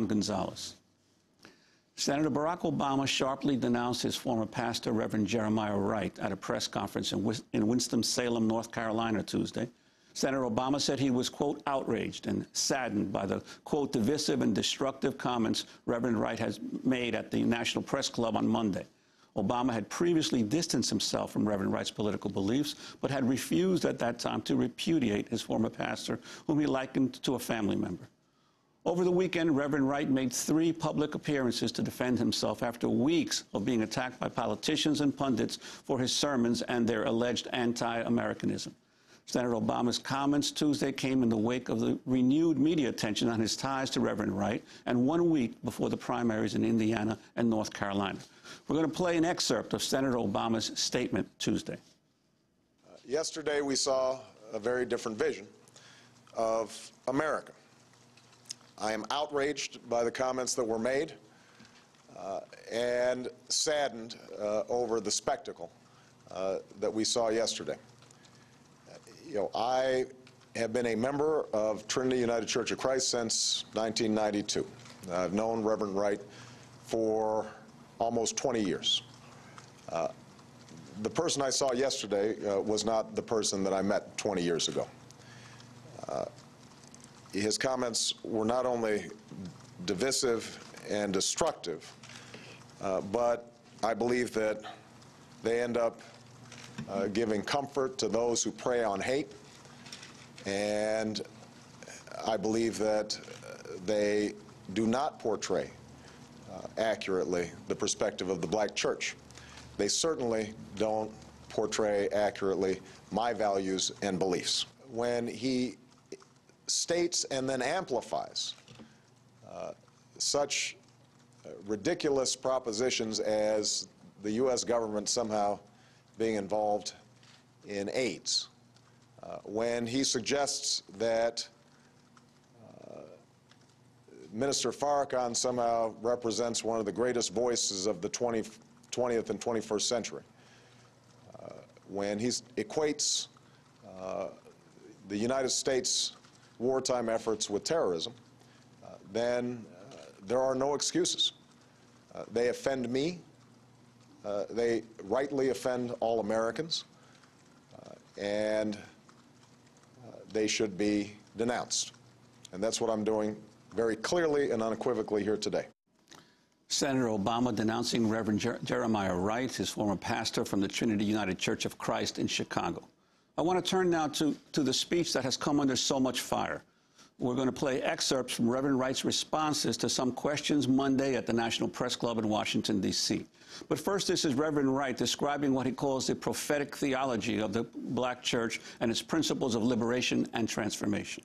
Gonzalez. Senator Barack Obama sharply denounced his former pastor, Reverend Jeremiah Wright, at a press conference in Winston-Salem, North Carolina, Tuesday. Senator Obama said he was, quote, outraged and saddened by the, quote, divisive and destructive comments Reverend Wright has made at the National Press Club on Monday. Obama had previously distanced himself from Reverend Wright's political beliefs, but had refused at that time to repudiate his former pastor, whom he likened to a family member. Over the weekend, Reverend Wright made 3 public appearances to defend himself after weeks of being attacked by politicians and pundits for his sermons and their alleged anti-Americanism. Senator Obama's comments Tuesday came in the wake of the renewed media attention on his ties to Reverend Wright, and 1 week before the primaries in Indiana and North Carolina. We're going to play an excerpt of Senator Obama's statement Tuesday. Yesterday, we saw a very different vision of America. I am outraged by the comments that were made and saddened over the spectacle that we saw yesterday. I have been a member of Trinity United Church of Christ since 1992. I've known Reverend Wright for almost 20 years. The person I saw yesterday was not the person that I met 20 years ago. His comments were not only divisive and destructive, but I believe that they end up giving comfort to those who prey on hate, and I believe that they do not portray accurately the perspective of the black church. They certainly don't portray accurately my values and beliefs. When he states and then amplifies such ridiculous propositions as the U.S. government somehow being involved in AIDS, when he suggests that Minister Farrakhan somehow represents one of the greatest voices of the 20th and 21st century, when he equates the United States wartime efforts with terrorism, then there are no excuses. They offend me. They rightly offend all Americans, and they should be denounced. And that's what I'm doing very clearly and unequivocally here today. Senator Obama denouncing Reverend Jeremiah Wright, his former pastor from the Trinity United Church of Christ in Chicago. I want to turn now to the speech that has come under so much fire. We're going to play excerpts from Reverend Wright's responses to some questions Monday at the National Press Club in Washington, D.C. But first, this is Reverend Wright describing what he calls the prophetic theology of the black church and its principles of liberation and transformation.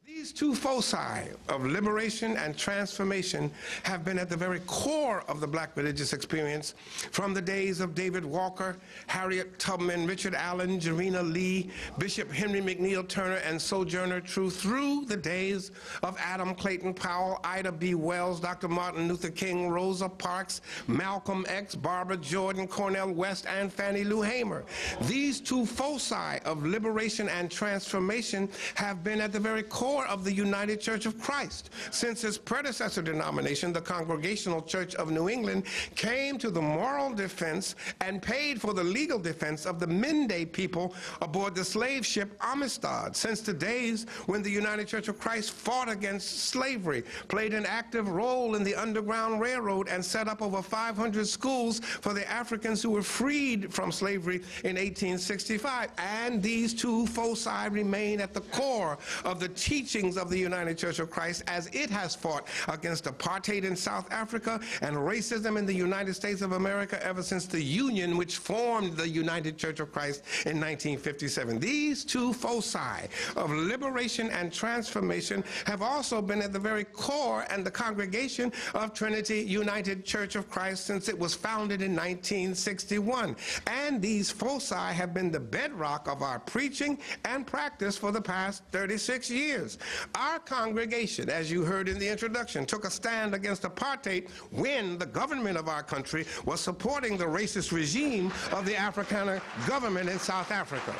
These 2 foci of liberation and transformation have been at the very core of the black religious experience from the days of David Walker, Harriet Tubman, Richard Allen, Jarena Lee, Bishop Henry McNeil Turner, and Sojourner Truth, through the days of Adam Clayton Powell, Ida B. Wells, Dr. Martin Luther King, Rosa Parks, Malcolm X, Barbara Jordan, Cornel West, and Fannie Lou Hamer. These 2 foci of liberation and transformation have been at the very core of the United Church of Christ since its predecessor denomination, the Congregational Church of New England, came to the moral defense and paid for the legal defense of the Mende people aboard the slave ship Amistad, since the days when the United Church of Christ fought against slavery, played an active role in the Underground Railroad, and set up over 500 schools for the Africans who were freed from slavery in 1865. And these 2 foci remain at the core of the teachings of the United Church of Christ as it has fought against apartheid in South Africa and racism in the United States of America ever since the Union, which formed the United Church of Christ in 1957. These 2 foci of liberation and transformation have also been at the very core and the congregation of Trinity United Church of Christ since it was founded in 1961. And these foci have been the bedrock of our preaching and practice for the past 36 years. Our congregation, as you heard in the introduction, took a stand against apartheid when the government of our country was supporting the racist regime of the Afrikaner government in South Africa.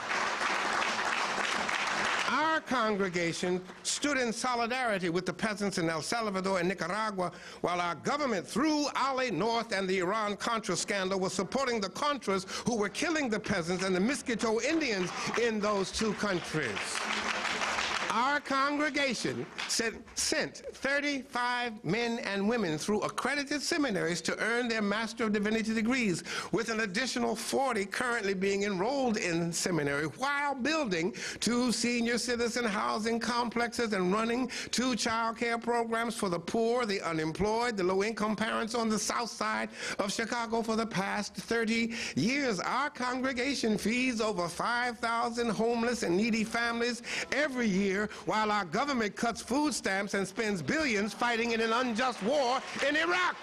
Our congregation stood in solidarity with the peasants in El Salvador and Nicaragua, while our government, through Ali North and the Iran-Contra scandal, was supporting the Contras who were killing the peasants and the Miskito Indians in those two countries. Our congregation sent 35 men and women through accredited seminaries to earn their Master of Divinity degrees, with an additional 40 currently being enrolled in seminary, while building 2 senior citizen housing complexes and running 2 child care programs for the poor, the unemployed, the low-income parents on the south side of Chicago for the past 30 years. Our congregation feeds over 5,000 homeless and needy families every year, while our government cuts food stamps and spends billions fighting in an unjust war in Iraq.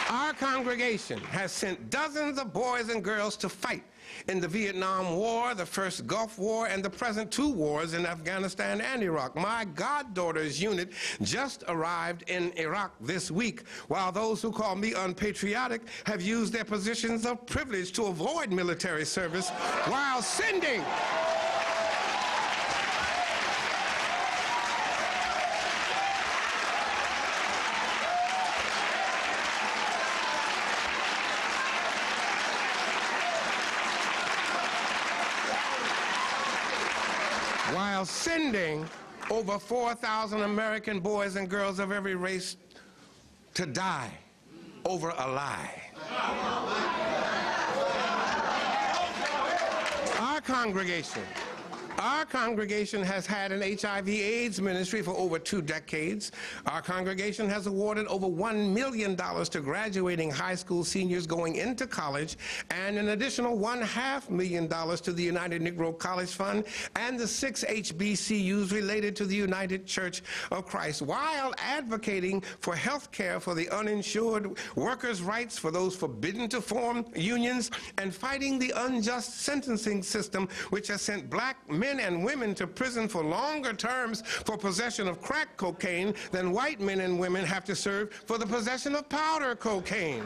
Our congregation has sent dozens of boys and girls to fight in the Vietnam War, the first Gulf War, and the present 2 wars in Afghanistan and Iraq. My goddaughter's unit just arrived in Iraq this week, while those who call me unpatriotic have used their positions of privilege to avoid military service while sending over 4,000 American boys and girls of every race to die over a lie. Our congregation has had an HIV/AIDS ministry for over 2 decades. Our congregation has awarded over $1 million to graduating high school seniors going into college, and an additional $1.5 million to the United Negro College Fund and the 6 HBCUs related to the United Church of Christ, while advocating for health care for the uninsured, workers' rights for those forbidden to form unions, and fighting the unjust sentencing system which has sent black men and women to prison for longer terms for possession of crack cocaine than white men and women have to serve for the possession of powder cocaine.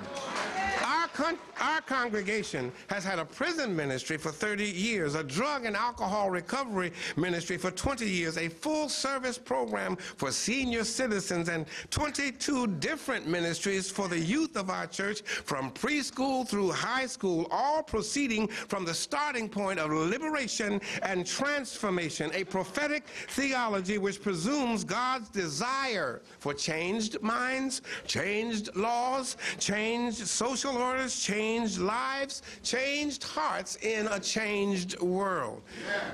Our congregation has had a prison ministry for 30 years, a drug and alcohol recovery ministry for 20 years, a full-service program for senior citizens, and 22 different ministries for the youth of our church, from preschool through high school, all proceeding from the starting point of liberation and transformation, a prophetic theology which presumes God's desire for changed minds, changed laws, changed social orders, changed lives, changed hearts in a changed world.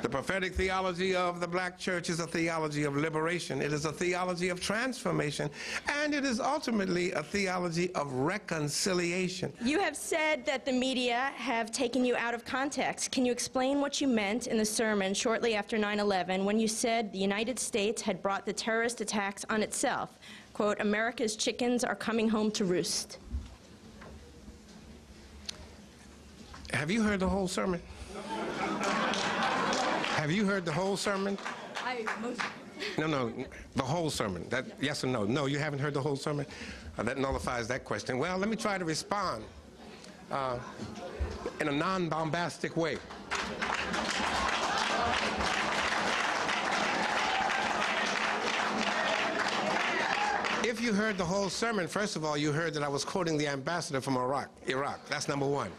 The prophetic theology of the black church is a theology of liberation. It is a theology of transformation, and it is ultimately a theology of reconciliation. You have said that the media have taken you out of context. Can you explain what you meant in the sermon shortly after 9/11 when you said the United States had brought the terrorist attacks on itself? Quote, "America's chickens are coming home to roost." Have you heard the whole sermon? Have you heard the whole sermon? No, the whole sermon. That, yes or no? No, you haven't heard the whole sermon? That nullifies that question. Well, let me try to respond in a non-bombastic way. If you heard the whole sermon, first of all, you heard that I was quoting the ambassador from Iraq. That's number one.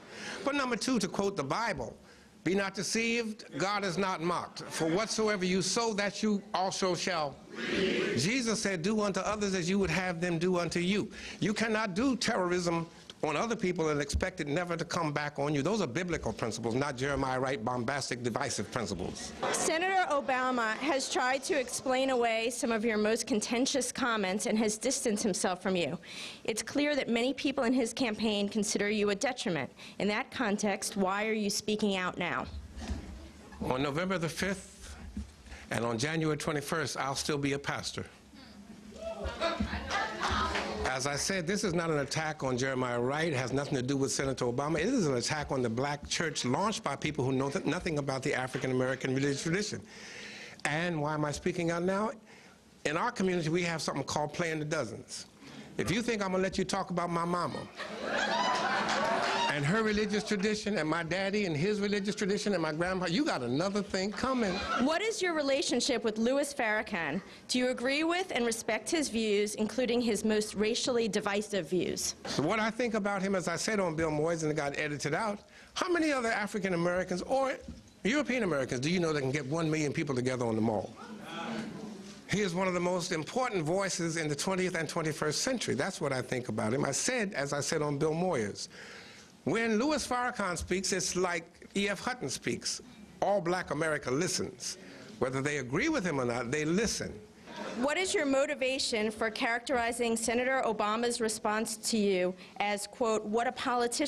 But number two, to quote the Bible, "Be not deceived, God is not mocked. For whatsoever you sow, that you also shall reap." Jesus said, "Do unto others as you would have them do unto you." You cannot do terrorism on other people and expect it never to come back on you. Those are biblical principles, not Jeremiah Wright bombastic, divisive principles. Senator Obama has tried to explain away some of your most contentious comments and has distanced himself from you. It's clear that many people in his campaign consider you a detriment. In that context, why are you speaking out now? On November the 5th and on January 21st, I'll still be a pastor. As I said, this is not an attack on Jeremiah Wright. It has nothing to do with Senator Obama. It is an attack on the black church launched by people who know nothing about the African-American religious tradition. And why am I speaking out now? In our community, we have something called playing the dozens. If you think I'm going to let you talk about my mama, and her religious tradition, and my daddy and his religious tradition, and my grandpa, you got another thing coming. What is your relationship with Louis Farrakhan? Do you agree with and respect his views, including his most racially divisive views? So what I think about him, as I said on Bill Moyers, and it got edited out, how many other African Americans or European Americans do you know that can get 1 million people together on the mall? He is one of the most important voices in the 20th and 21st century. That's what I think about him. I said, as I said on Bill Moyers, when Louis Farrakhan speaks, it's like E.F. Hutton speaks. All black America listens. Whether they agree with him or not, they listen. What is your motivation for characterizing Senator Obama's response to you as, quote, what a politician